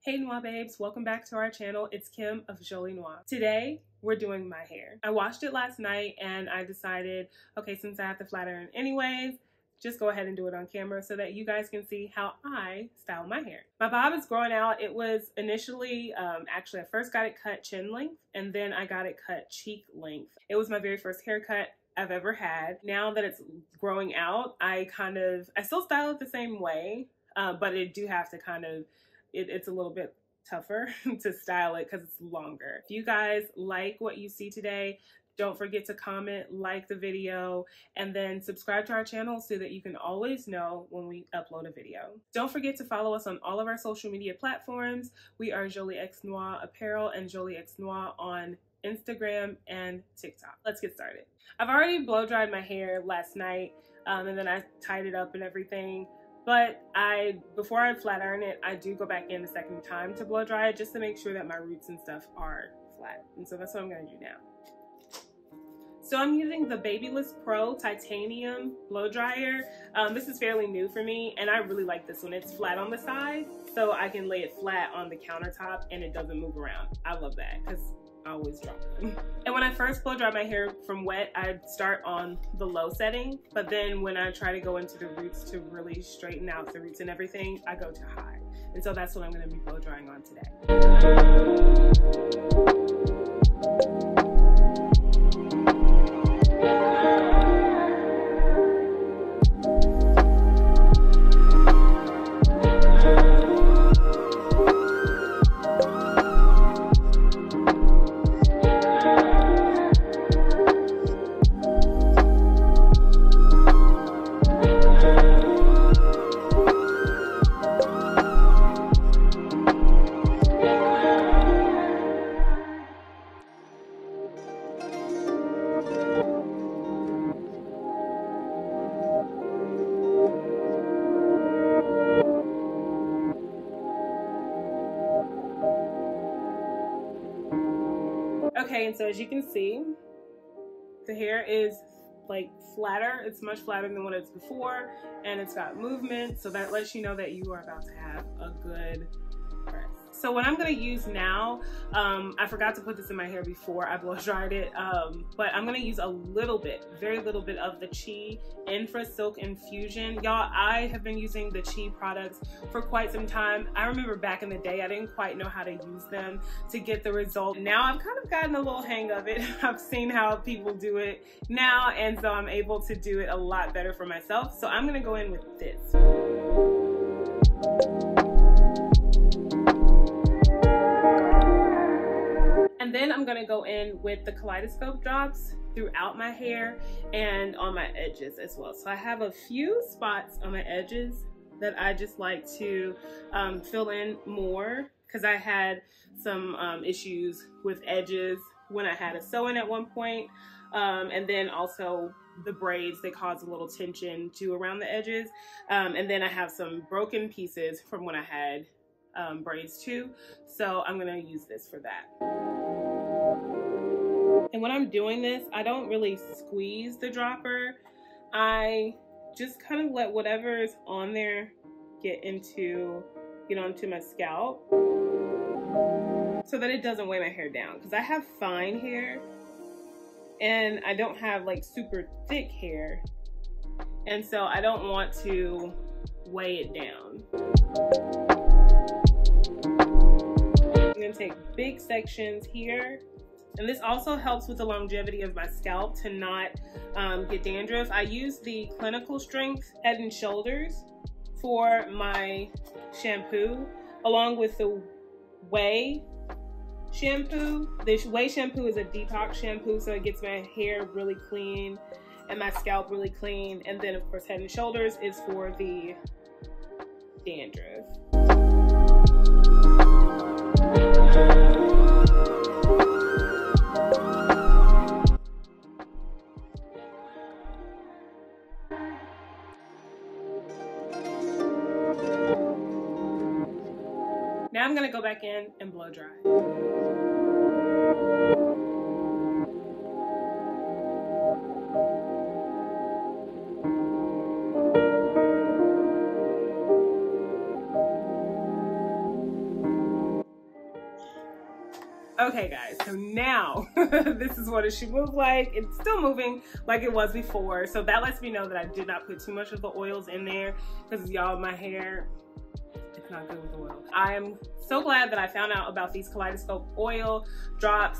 Hey Noire babes, welcome back to our channel. It's Kim of Jolie Noire. Today, we're doing my hair. I washed it last night and I decided, okay, since I have to flat iron anyways, just go ahead and do it on camera so that you guys can see how I style my hair. My bob is growing out. It was initially, actually I first got it cut chin length and then I got it cut cheek length. It was my very first haircut I've ever had. Now that it's growing out, I still style it the same way, but I do have to it's a little bit tougher to style it because it's longer. If you guys like what you see today, don't forget to comment, like the video, and then subscribe to our channel so that you can always know when we upload a video. Don't forget to follow us on all of our social media platforms. We are Jolie X Noire Apparel and Jolie X Noire on Instagram and TikTok. Let's get started. I've already blow dried my hair last night and then I tied it up and everything. But before I flat iron it, I do go back in a second time to blow dry it just to make sure that my roots and stuff are flat. And so that's what I'm gonna do now. So I'm using the Babyliss Pro Titanium Blow Dryer. This is fairly new for me and I really like this one. It's flat on the side, so I can lay it flat on the countertop and it doesn't move around. I love that because I always drop them. And when I first blow dry my hair from wet, I start on the low setting, but then when I try to go into the roots to really straighten out the roots and everything, I go to high. And so that's what I'm gonna be blow drying on today. Okay, and so as you can see, the hair is like flatter. It's much flatter than what it's before, and it's got movement, so that lets you know that you are about to have a good press. So what I'm gonna use now, I forgot to put this in my hair before I blow dried it, but I'm gonna use a little bit, very little bit of the Chi Frizz Silk Infusion. Y'all, I have been using the Chi products for quite some time. I remember back in the day, I didn't quite know how to use them to get the result. Now I've kind of gotten a little hang of it. I've seen how people do it now, and so I'm able to do it a lot better for myself. So I'm gonna go in with this. And then I'm gonna go in with the kaleidoscope drops throughout my hair and on my edges as well. So I have a few spots on my edges that I just like to fill in more because I had some issues with edges when I had a sew-in at one point. And then also the braids, they cause a little tension too around the edges. And then I have some broken pieces from when I had braids too. So I'm gonna use this for that. And when I'm doing this, I don't really squeeze the dropper. I just kind of let whatever is on there get onto my scalp so that it doesn't weigh my hair down. Because I have fine hair and I don't have like super thick hair. And so I don't want to weigh it down. I'm gonna take big sections here. And this also helps with the longevity of my scalp to not get dandruff. I use the Clinical Strength Head and Shoulders for my shampoo, along with the Ouai shampoo. This Ouai shampoo is a detox shampoo, so it gets my hair really clean and my scalp really clean. And then of course Head and Shoulders is for the dandruff. Now I'm gonna go back in and blow dry. Okay guys, so now this is what it should move like. It's still moving like it was before. So that lets me know that I did not put too much of the oils in there, because y'all, my hair, it's not good with oil. I am so glad that I found out about these kaleidoscope oil drops.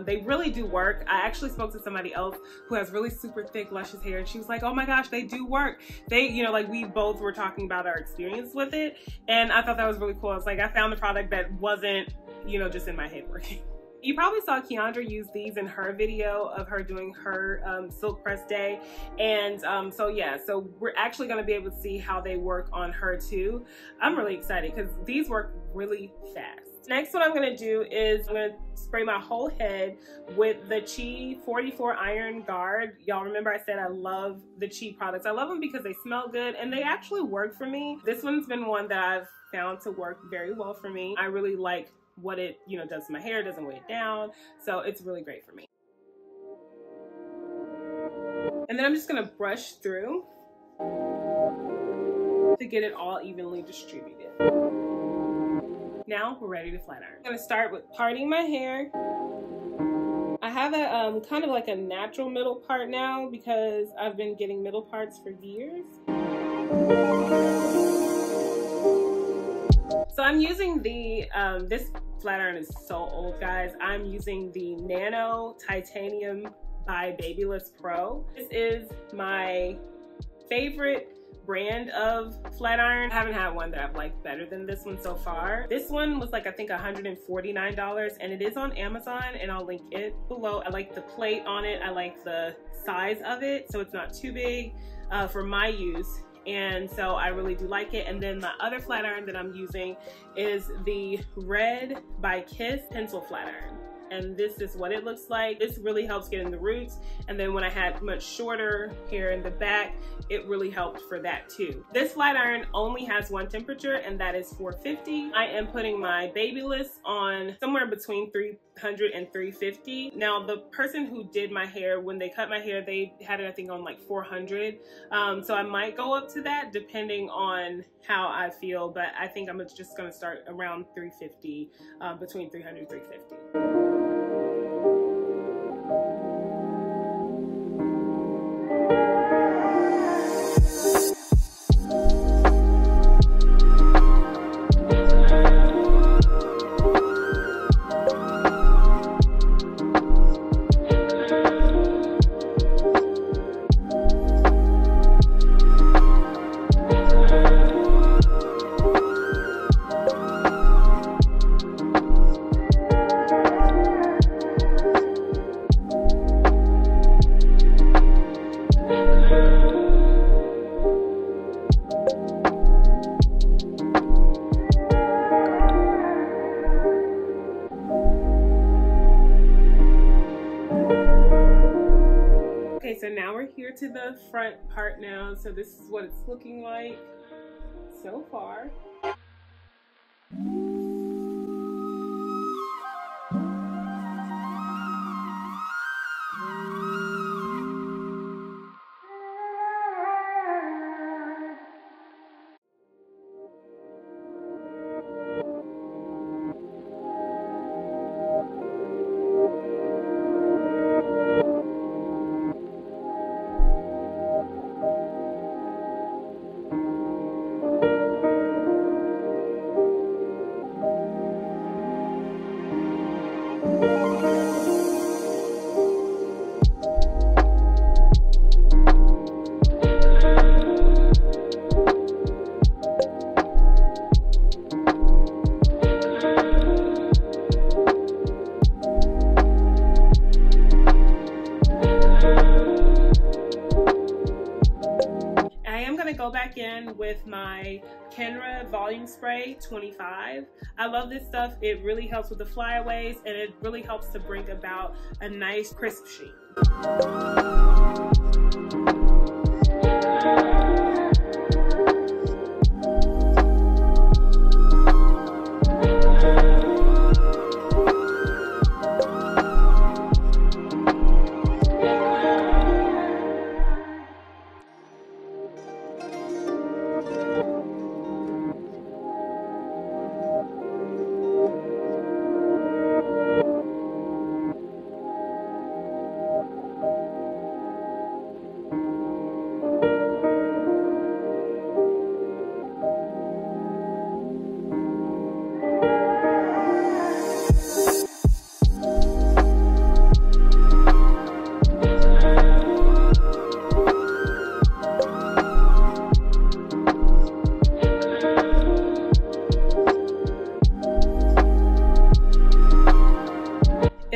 They really do work. I actually spoke to somebody else who has really super thick, luscious hair, and she was like, oh my gosh, they do work. They, you know, like we both were talking about our experience with it, and I thought that was really cool. It's like I found a product that wasn't, you know, just in my head working. You probably saw Keandra use these in her video of her doing her silk press day. And so yeah, so we're actually gonna be able to see how they work on her too. I'm really excited because these work really fast. Next, what I'm gonna do is I'm gonna spray my whole head with the Chi 44 Iron Guard. Y'all remember I said I love the Chi products. I love them because they smell good and they actually work for me. This one's been one that I've found to work very well for me. I really like what it, you know, does to my hair. It doesn't weigh it down, so it's really great for me. And then I'm just gonna brush through to get it all evenly distributed. Now we're ready to flat iron. I'm gonna start with parting my hair. I have a kind of like a natural middle part now because I've been getting middle parts for years. So I'm using the, this flat iron is so old, guys. I'm using the Nano Titanium by Babyliss Pro. This is my favorite brand of flat iron. I haven't had one that I've liked better than this one so far. This one was like, I think $149, and it is on Amazon, and I'll link it below. I like the plate on it. I like the size of it, so it's not too big for my use. And so I really do like it. And then the other flat iron that I'm using is the Red by Kiss pencil flat iron. And this is what it looks like. This really helps get in the roots. And then when I had much shorter hair in the back, it really helped for that too. This flat iron only has one temperature, and that is 450. I am putting my Babyliss on somewhere between 300 and 350. Now, the person who did my hair, when they cut my hair, they had it, I think, on like 400. So I might go up to that depending on how I feel, but I think I'm just gonna start around 350, between 300 and 350. So now we're here to the front part now. So this is what it's looking like so far. Go back in with my Kenra Volume Spray 25. I love this stuff. It really helps with the flyaways, and it really helps to bring about a nice crisp sheen.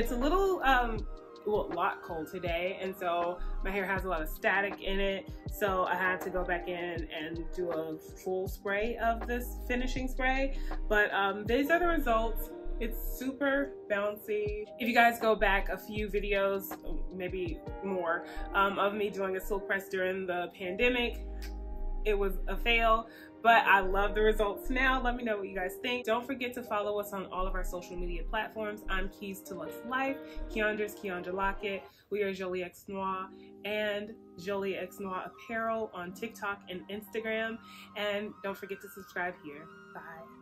It's a little, well, a lot cold today, and so my hair has a lot of static in it, so I had to go back in and do a full spray of this finishing spray. But these are the results. It's super bouncy. If you guys go back a few videos, maybe more, of me doing a silk press during the pandemic, it was a fail, but I love the results now. Let me know what you guys think. Don't forget to follow us on all of our social media platforms. I'm Keys to Luxe Life. Keondra's Keondra Lockett. We are Jolie X Noire and Jolie X Noire Apparel on TikTok and Instagram. And don't forget to subscribe here. Bye.